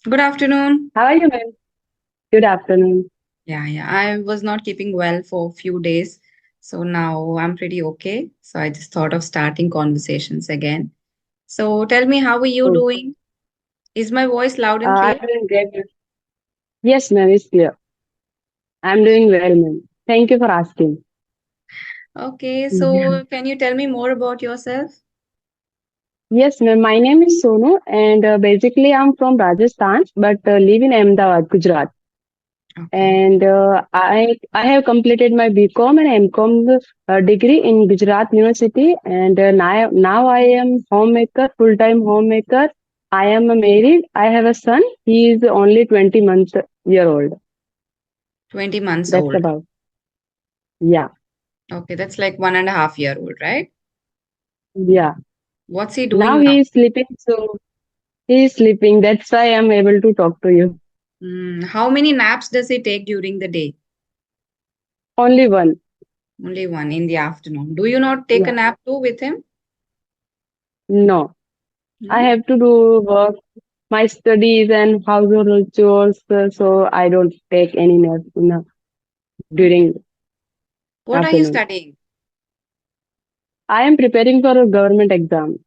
Good afternoon. How are you, ma'am? Good afternoon. Yeah. I was not keeping well for a few days. So now I'm pretty okay. So I just thought of starting conversations again. So tell me, how are you Good. doing? Is my voice loud and I'm clear? doing great. Yes, ma'am, it's clear. I'm doing well, ma'am. Thank you for asking. Okay. Yeah. So can you tell me more about yourself? Yes, ma'am. My name is Sonu, and basically I'm from Rajasthan, but live in Ahmedabad, Gujarat. Okay. And I have completed my BCom and MCom degree in Gujarat University, and now I am homemaker, full-time homemaker. I am married. I have a son. He is only 20 months year old. 20 months That's old. about. Yeah. Okay. That's like 1.5 year old, right? Yeah. What's he Now doing now? he is sleeping, so he is sleeping. That's why I'm able to talk to you. How many naps does he take during the day? Only one. Only one in the afternoon. Do you not take a Yeah. nap too with him? No. I No. have to do work, my studies and household chores, so I don't take any nap Okay. during What are you afternoon. studying? I am preparing for a government exam.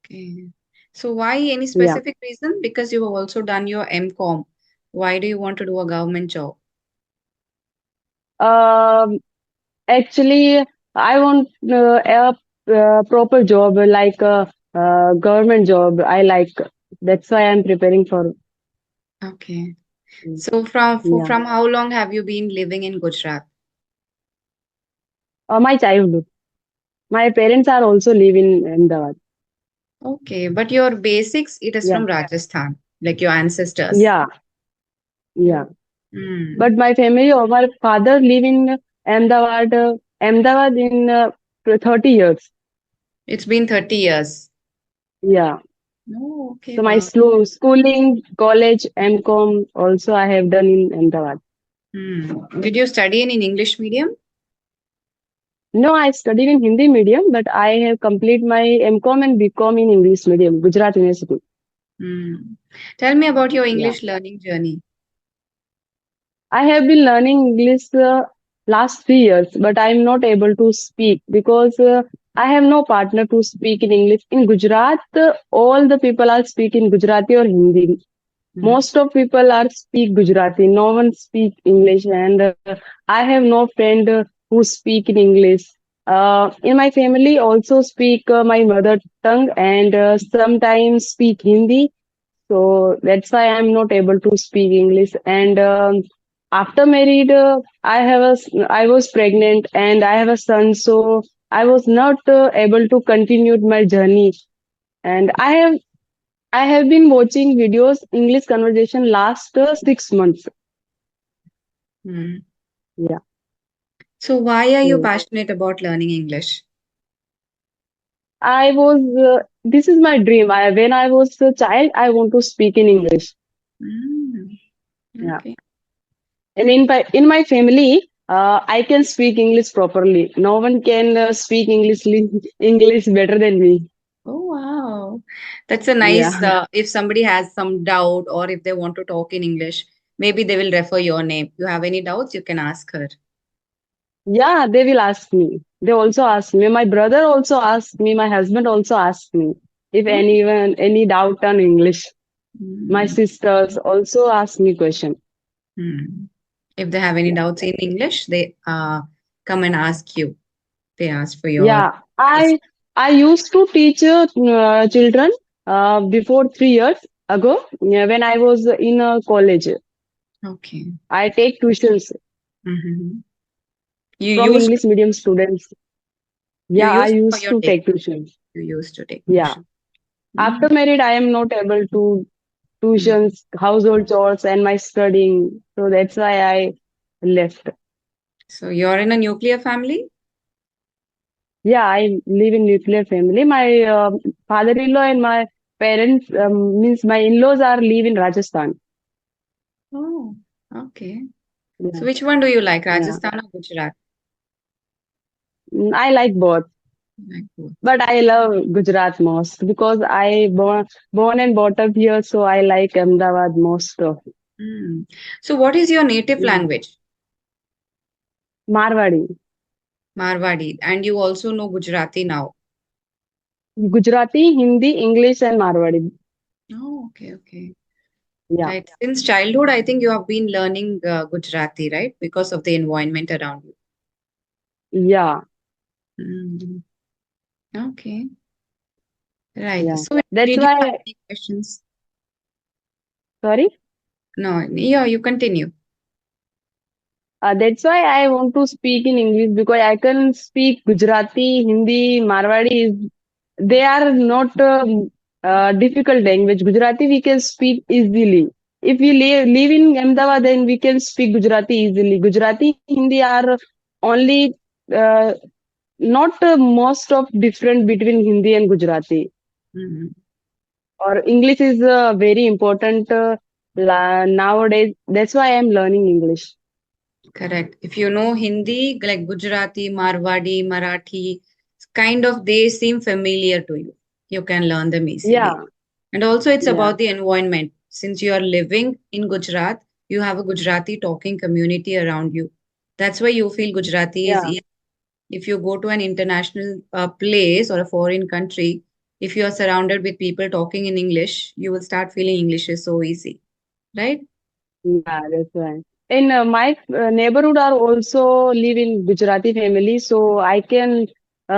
Okay. So why any Yeah. specific reason? Because you have also done your MCom. Why do you want to do a government job? Um, Actually, I want a proper job like a government job. I like. That's why I'm preparing for. Okay. So from Yeah. from how long have you been living in Gujarat? My childhood. My parents are also live in Ahmedabad. Okay, but your basics, it is Yeah, from Rajasthan, like your ancestors. yeah, yeah. Hmm. But my family or my father live in Ahmedabad in 30 years. It's been 30 years. Yeah. Oh, okay, So my wow. schooling, college, MCom also I have done in Ahmedabad. Did you study in English medium? No, I studied in Hindi medium, but I have complete my MCom and BCom in English medium, Gujarat University. Hmm. Tell me about your Yeah. English learning journey. I have been learning English last 3 years, but I'm not able to speak because I have no partner to speak in English. In Gujarat, all the people are speaking Gujarati or Hindi. Hmm. Most of people are speak Gujarati. No one speak English, and I have no friend who speak in English. In my family, also speak my mother tongue and sometimes speak Hindi. So that's why I'm not able to speak English. And after married, I was pregnant and I have a son, so I was not able to continue my journey. And I have been watching videos English conversation last 6 months. Hmm. Yeah. So why are you Hmm. passionate about learning English? I was. This is my dream. When I was a child, I want to speak in English. Mm, Yeah. okay. And in my family, I can speak English properly. No one can speak English better than me. Oh, wow. That's a nice, Yeah. if somebody has some doubt or if they want to talk in English, maybe they will refer your name. You have any doubts, you can ask her. Yeah, they will ask me. They also ask me. My brother also asked me. My husband also asked me if Oh. any doubt on English. My Mm, sisters also ask me question. hmm. If they have any Yeah. doubts in English, they come and ask you. They ask for your Yeah, advice. I used to teach children before 3 years ago when I was in college. Okay. I take tuitions Mm-hmm. You from used English medium students. you Yeah, I used for used your to take. take tuitions. You used to take Yeah. tuition. After Mm. married, I am not able to Mm. tuitions, household chores, and my studying. So that's why I left. So you're in a nuclear family? Yeah, I live in nuclear family. My father-in-law and my parents means my in-laws are live in Rajasthan. Oh, okay. Yeah, So which one do you like, yeah. Rajasthan or Gujarat? I like both. Like both. But I love Gujarat most because I born and brought up here, so I like Ahmedabad most of. Mm. So, what is your native Yeah. language? Marwadi, Marwadi. And you also know Gujarati now. Gujarati, Hindi, English, and Marwadi. Oh, okay, okay. Yeah, Right. Since childhood, I think you have been learning Gujarati, right? Because of the environment around you. yeah, Mm. Okay. Right. yeah. So, That's did you have why. any questions? Sorry. No, yeah, you continue. That's why I want to speak in English because I can speak Gujarati, Hindi, Marwadi. They are not difficult language. Gujarati we can speak easily. If we live in Ahmedabad, then we can speak Gujarati easily. Gujarati, Hindi are only uh, not most of different between Hindi and Gujarati. Mhm. Or English is very important nowadays. That's why I am learning English. Correct. If you know Hindi, like Gujarati, Marwadi, Marathi, kind of they seem familiar to you. You can learn them easily. Yeah, And also, it's yeah, about the environment. Since you are living in Gujarat, you have a Gujarati talking community around you. That's why you feel Gujarati is yeah. easy. If you go to an international place or a foreign country, if you are surrounded with people talking in English, you will start feeling English is so easy, right? Yeah, that's right. In my neighborhood are also live in Gujarati family, so I can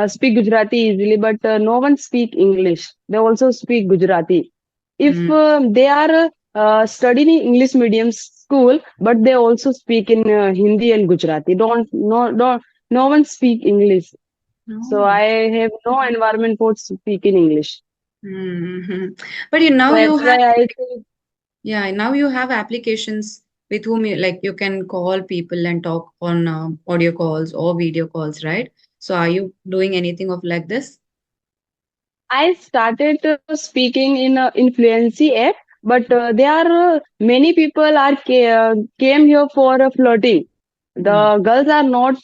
speak Gujarati easily. But no one speak English. They also speak Gujarati. If Mm. they are studying in English medium school, but they also speak in Hindi and Gujarati. No one speak English. So Oh. I have no environment for speaking English. Hmm. But you now you That's have why I think. yeah now you have applications with whom you like you can call people and talk on audio calls or video calls, right? So are you doing anything of like this? I started speaking in Influency app, but there are many people came here for flirting. Mm. The girls are not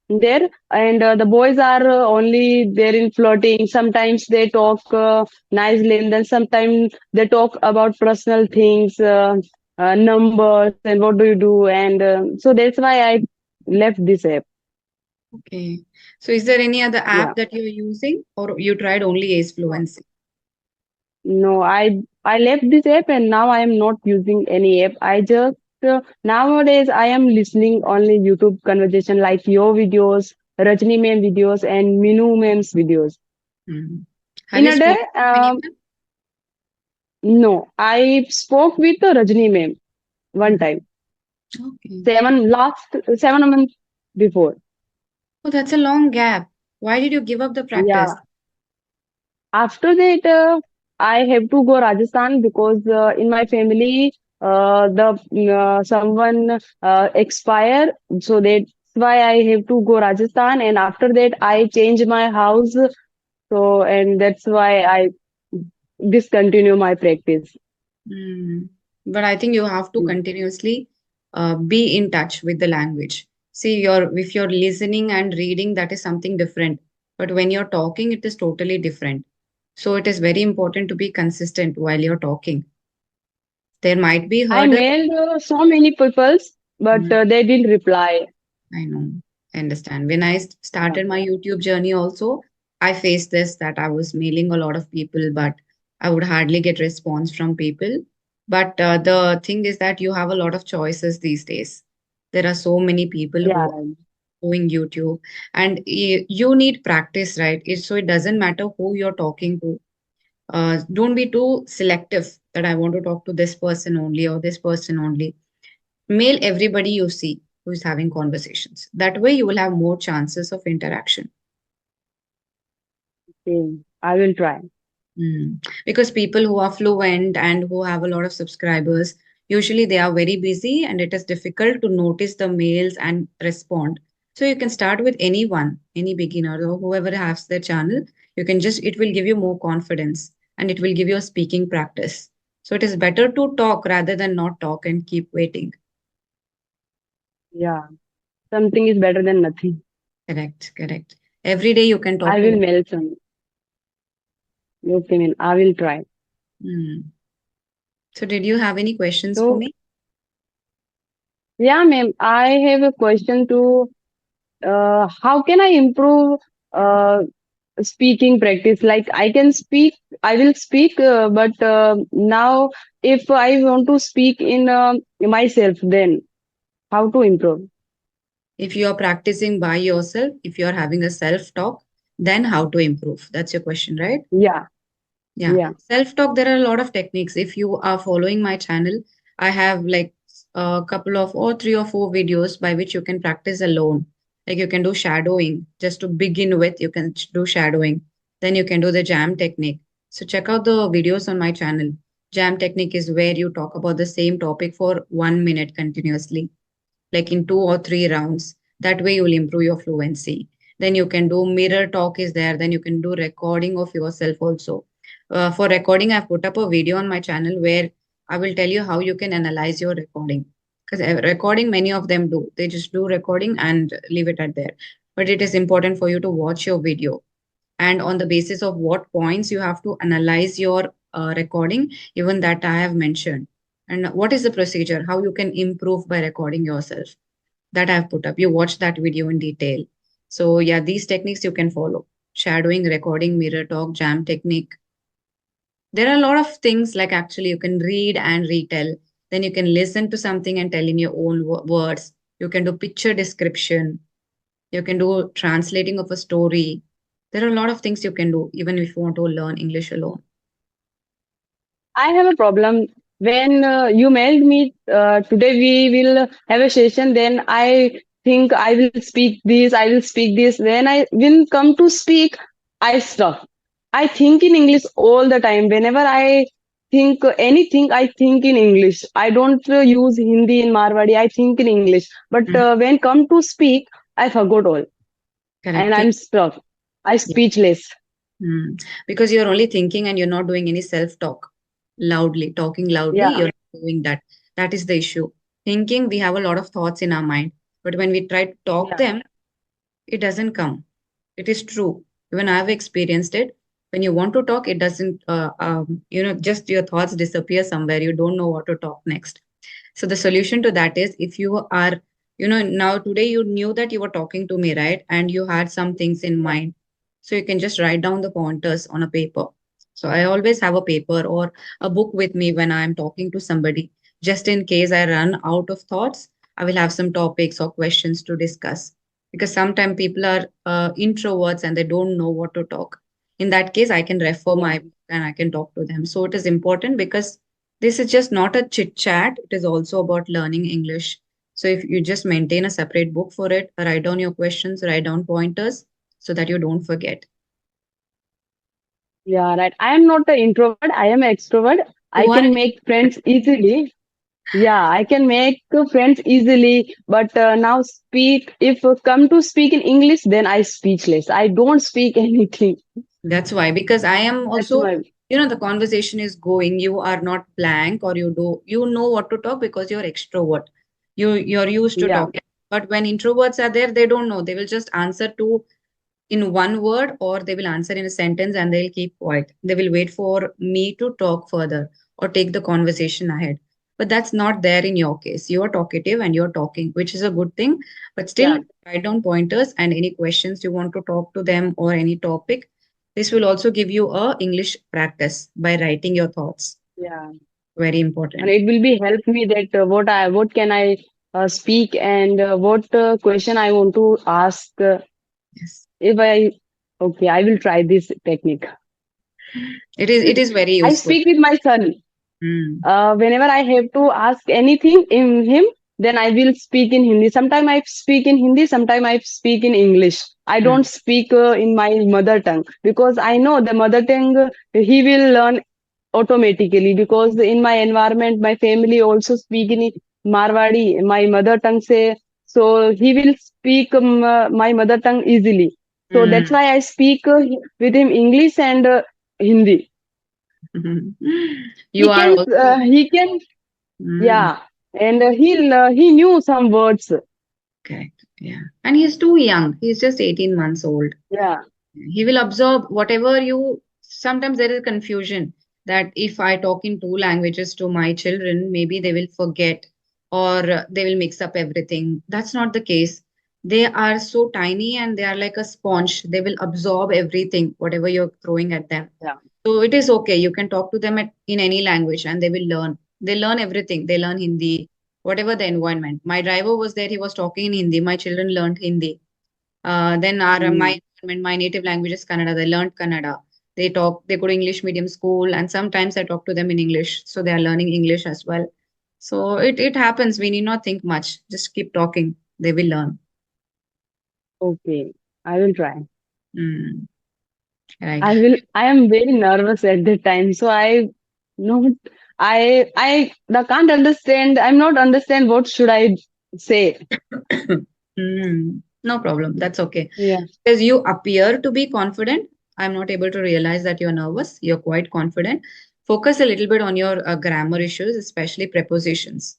there, and the boys are only there in flirting. Sometimes they talk nicely, and then sometimes they talk about personal things, numbers, and what do you do, and so that's why I left this app. Okay. So is there any other Yeah. app that you're using or you tried only Ace Fluency? No, I left this app and now I am not using any app. I just nowadays I am listening only YouTube conversation like your videos, Rajni ma'am videos, and Minu ma'am's videos. Mm. Have In you a day, spoken to anyone? no, I spoke with Rajni ma'am one Mhm. time, Okay. 7 months before. Oh, that's a long gap. Why did you give up the practice? Yeah. After that, I have to go Rajasthan because in my family, the someone expire, so that's why I have to go Rajasthan. And after that, I change my house, so and that's why I discontinue my practice. Mm. But I think you have to Yeah, continuously be in touch with the language. See, if you're listening and reading, that is something different. But when you're talking, it is totally different. So it is very important to be consistent while you're talking. There might be I hurdles. mailed so many peoples, but they didn't reply. I know. I understand. When I Yeah, started my YouTube journey also, I faced this that I was mailing a lot of people, but I would hardly get response from people. But the thing is that you have a lot of choices these days. There are so many people yeah, who are right. doing YouTube, and you need practice, right? So it doesn't matter who you're talking to. Don't be too selective that I want to talk to this person only or this person only. Mail everybody you see who is having conversations. That way, you will have more chances of interaction. Okay, I will try. Because people who are fluent and who have a lot of subscribers, usually they are very busy and it is difficult to notice the mails and respond. So you can start with anyone, any beginner or whoever has their channel. You can just, it will give you more confidence and it will give you a speaking practice. So it is better to talk rather than not talk and keep waiting. Yeah, something is better than nothing. Correct, correct. Every day you can I talk to will one. mail some. Okay, ma'am. I will try. Hmm. So did you have any questions for So, me? yeah, ma'am. I have a question to how can I improve speaking practice? Like I can speak, I will speak, but now if I want to speak in myself, then how to improve? If you are practicing by yourself, if you are having a self talk, then how to improve? That's your question, right? Yeah, Yeah. yeah, Self talk, there are a lot of techniques. If you are following my channel, I have like a couple of or three or four videos by which you can practice alone. Like you can do shadowing just to begin with, you can do shadowing. Then you can do the jam technique. So check out the videos on my channel. Jam technique is where you talk about the same topic for 1 minute continuously, like in 2 or 3 rounds. That way you will improve your fluency. Then you can do mirror talk is there. Then you can do recording of yourself also. For recording, I've put up a video on my channel where I will tell you how you can analyze your recording. Because recording, many of them do. They just do recording and leave it at there. But it is important for you to watch your video, and on the basis of what points you have to analyze your recording, even that I have mentioned. And what is the procedure, how you can improve by recording yourself, that I've put up. You watch that video in detail. So yeah, these techniques you can follow: shadowing, recording, mirror talk, jam technique. There are a lot of things, like actually you can read and retell. Then you can listen to something and tell in your own words. You can do picture description. You can do translating of a story. There are a lot of things you can do even if you want to learn English alone. I have a problem. When you mailed me today, we will have a session. Then I think I will speak this, I will speak this. When I will come to speak, I stop. I think in English all the time. Whenever I think anything, I think in English. I don't use Hindi in Marwadi. I think in English. But Mhm. when come to speak, I forgot all, and Correct. I'm stuck. I speechless. Mm. Because you're only thinking and you're not doing any self-talk loudly, talking loudly, Yeah, you're not doing that. That is the issue. Thinking, we have a lot of thoughts in our mind, but when we try to talk yeah, them, it doesn't come. It is true. Even I've experienced it. When you want to talk, it doesn't, just your thoughts disappear somewhere. You don't know what to talk next. So the solution to that is, if you are, now today you knew that you were talking to me, right? And you had some things in yeah, mind. So you can just write down the pointers on a paper. So I always have a paper or a book with me when I'm talking to somebody. Just in case I run out of thoughts, I will have some topics or questions to discuss. Because sometimes people are introverts and they don't know what to talk. In that case, I can refer yeah. my book and I can talk to them. So it is important because this is just not a chit chat, it is also about learning English. So if you just maintain a separate book for it, write down your questions, write down pointers so that you don't forget. Yeah, right. I am not an introvert. I am an extrovert. I You are can an make friends easily. Yeah, I can make friends easily. But now speak, if come to speak in English, then I speechless. I don't speak anything. That's why, because I am That's also, my, the conversation is going. You are not blank, or you know what to talk because you're extrovert. You're used to yeah, talking. But when introverts are there, they don't know. They will just answer to in one word, or they will answer in a sentence and they'll keep quiet. They will wait for me to talk further or take the conversation ahead. But that's not there in your case. You're talkative and you're talking, which is a good thing. But yeah, still, write down pointers and any questions you want to talk to them or any topic. This will also give you a English practice by writing your thoughts. yeah. Very And important. it will be help me that what can I speak and what question I want to ask. Yes. If I okay, I will try this technique. It is very I useful. speak with my son. Mm, Whenever I have to ask anything in him, then I will speak in Hindi. Sometimes I speak in Hindi, sometimes I speak in English. I mm, don't speak in my mother tongue because I know the mother tongue he will learn automatically because in my environment, my family also speak in Marwadi, my mother tongue say, so he will speak my mother tongue easily. So that's mm. why I speak with him English and Hindi. You are also He can mm, yeah, and he knew some words. correct. Yeah. And he's too young. He's just 18 months old. Yeah, He will absorb whatever you. Sometimes there is confusion that if I talk in two languages to my children, maybe they will forget or they will mix up everything. That's not the case. They are so tiny and they are like a sponge. They will absorb everything, whatever you're throwing at them. yeah. So it is okay. You can talk to them in any language and they will learn. They learn everything. They learn Hindi, whatever the environment. My driver was there. He was talking in Hindi. My children learned Hindi. Then my Mm, environment, my native language is Kannada. They learned Kannada. They go to English medium school, and sometimes I talk to them in English, so they are learning English as well. So it happens. We need not think much. Just keep talking. They will learn. okay, I will try. Mm, right. I will. I am very nervous at the time, so not. I can't understand. I'm not understand what should I say. No problem. That's okay. Yeah. Because you appear to be confident. I'm not able to realize that you're nervous. You're quite confident. Focus a little bit on your grammar issues, especially prepositions.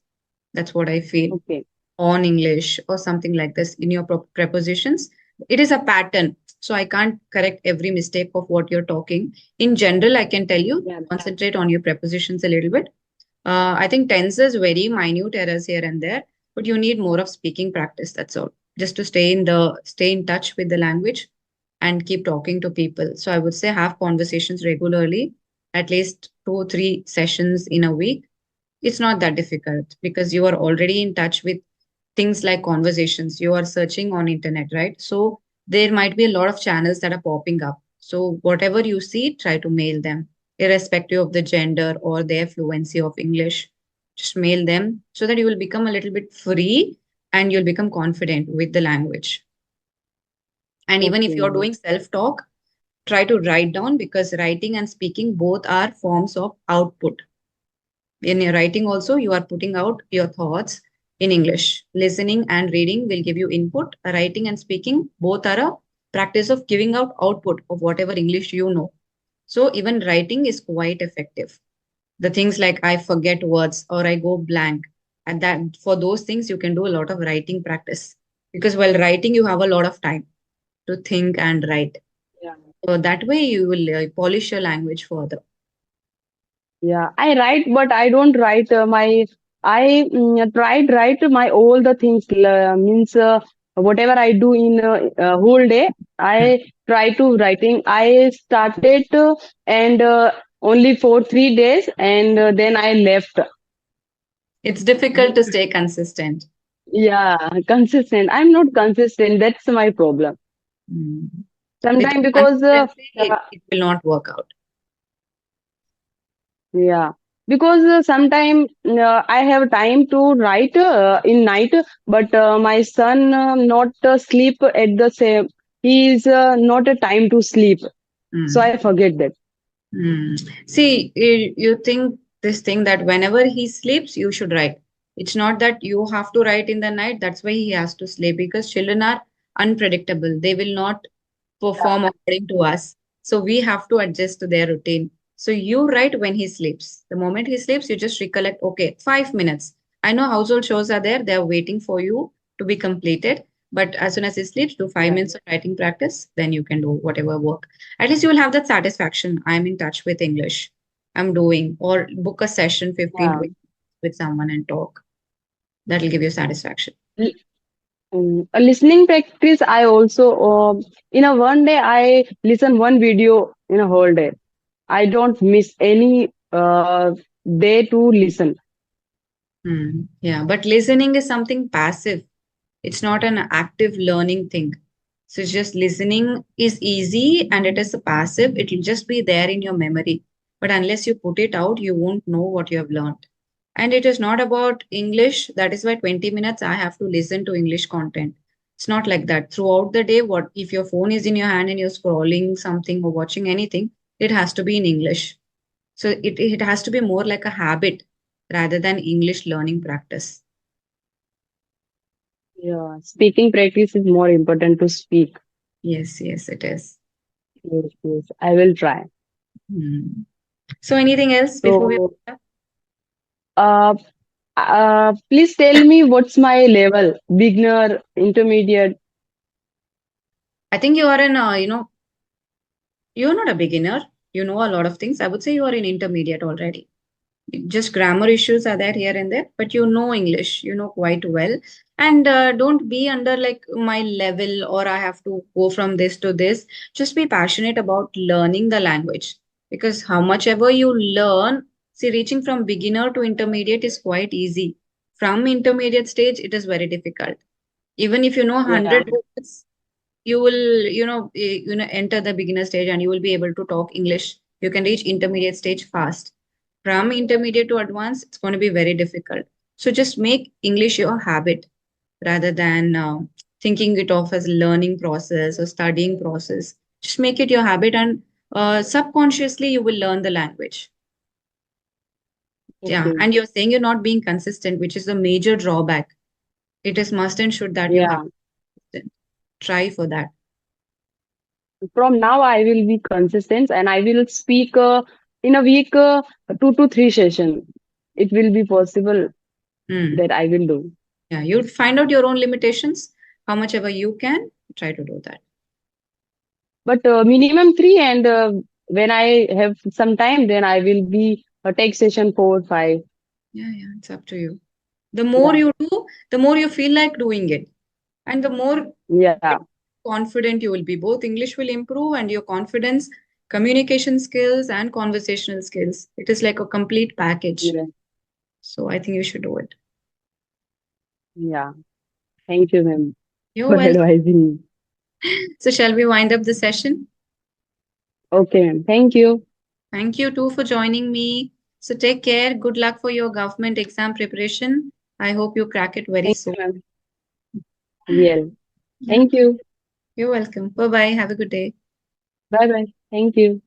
That's what I feel. Okay. On English or something like this in your prepositions. It is a pattern. So I can't correct every mistake of what you're talking. In general, I can tell you Yeah. concentrate on your prepositions a little bit. I think tenses very minute errors here and there, but you need more of speaking practice. That's all. Just to stay in touch with the language and keep talking to people. So I would say have conversations regularly, at least 2 or 3 sessions in a week. It's not that difficult because you are already in touch with things like conversations. You are searching on internet, right? So there might be a lot of channels that are popping up. So whatever you see, try to mail them irrespective of the gender or their fluency of English. Just mail them so that you will become a little bit free and you'll become confident with the language. And even if you're Okay. doing self talk, try to write down because writing and speaking both are forms of output. In your writing also, you are putting out your thoughts in English. Listening and reading will give you input. Writing and speaking both are a practice of giving out output of whatever English you know. So even writing is quite effective. The things like I forget words or I go blank, and that for those things you can do a lot of writing practice because while writing you have a lot of time to think and write. Yeah. So that way you will polish your language further. Yeah. I write, but I don't write my. I tried write my all the things means whatever I do in whole day. I try to writing. I started and only for 3 days, and then I left. It's difficult to stay consistent. Yeah, consistent. I'm not consistent. That's my problem. Mm. Sometimes Without because consistency, it will not work out. yeah, because sometime I have time to write in night, but my son not sleep at the same. He is not a time to sleep, so Mm. I forget that. Mm. See, you think this thing that whenever he sleeps, you should write. It's not that you have to write in the night. That's why he has to sleep because children are unpredictable. They will not perform according to us. So we have to adjust to their routine. So you write when he sleeps. The moment he sleeps, you just recollect, okay, 5 minutes. I know household chores are there, they're waiting for you to be completed. But as soon as he sleeps, do five Yeah, minutes of writing practice, then you can do whatever work. At least you will have that satisfaction. I'm in touch with English. I'm doing, or book a session 15 yeah. 20 with someone and talk. That'll give you satisfaction. L- a listening practice. I also in a one day I listen one video in a whole day. I don't miss any day to listen. Hmm. Yeah, but listening is something passive. It's not an active learning thing. So it's just listening is easy and it is a passive. It will just be there in your memory. But unless you put it out, you won't know what you have learned. And it is not about English. That is why 20 minutes I have to listen to English content. It's not like that. Throughout the day, what if your phone is in your hand and you're scrolling something or watching anything, it has to be in English. So it has to be more like a habit rather than English learning practice. Yeah, speaking practice is more important to speak. Yes, yes, it is. Yes, yes, I will try. Hmm. So anything else before we So, wrap up? uh, Please tell me what's my level? Beginner, intermediate? I think you are in, you're not a beginner. You know a lot of things. I would say you are in intermediate already. Just grammar issues are there here and there, but you know English, you know quite well. And don't be under like my level or I have to go from this to this. Just be passionate about learning the language because how much ever you learn, see, reaching from beginner to intermediate is quite easy. From intermediate stage, it is very difficult. Even if you know Yeah, 100 words, you will enter the beginner stage and you will be able to talk English. You can reach intermediate stage fast. From intermediate to advanced, it's going to be very difficult. So just make English your habit rather than thinking it of as learning process or studying process. Just make it your habit and subconsciously you will learn the language. Yeah, okay. and you're saying you're not being consistent, which is a major drawback. It is must and should that you have Yeah. to try for that. From now, I will be consistent and I will speak in a week 2 to 3 sessions. It will be possible Hmm. that I will do. Yeah, you find out your own limitations, how much ever you can, try to do that. But minimum three, and when I have some time, then I will be take session 4, 5. Yeah, yeah, it's up to you. The more Yeah, you do, the more you feel like doing it. And the more yeah, confident you will be. Both English will improve and your confidence, communication skills, and conversational skills. It is like a complete package. yeah, So I think you should do it. yeah. Thank you, ma'am, You're for welcome. advising me. So shall we wind up the session? Okay, ma'am. Thank you. Thank you too for joining me. So take care. Good luck for your government exam preparation. I hope you crack it very Thank soon. you, ma'am. Yeah. Yeah. Thank you. You're welcome. Bye bye. Have a good day. Bye bye. Thank you.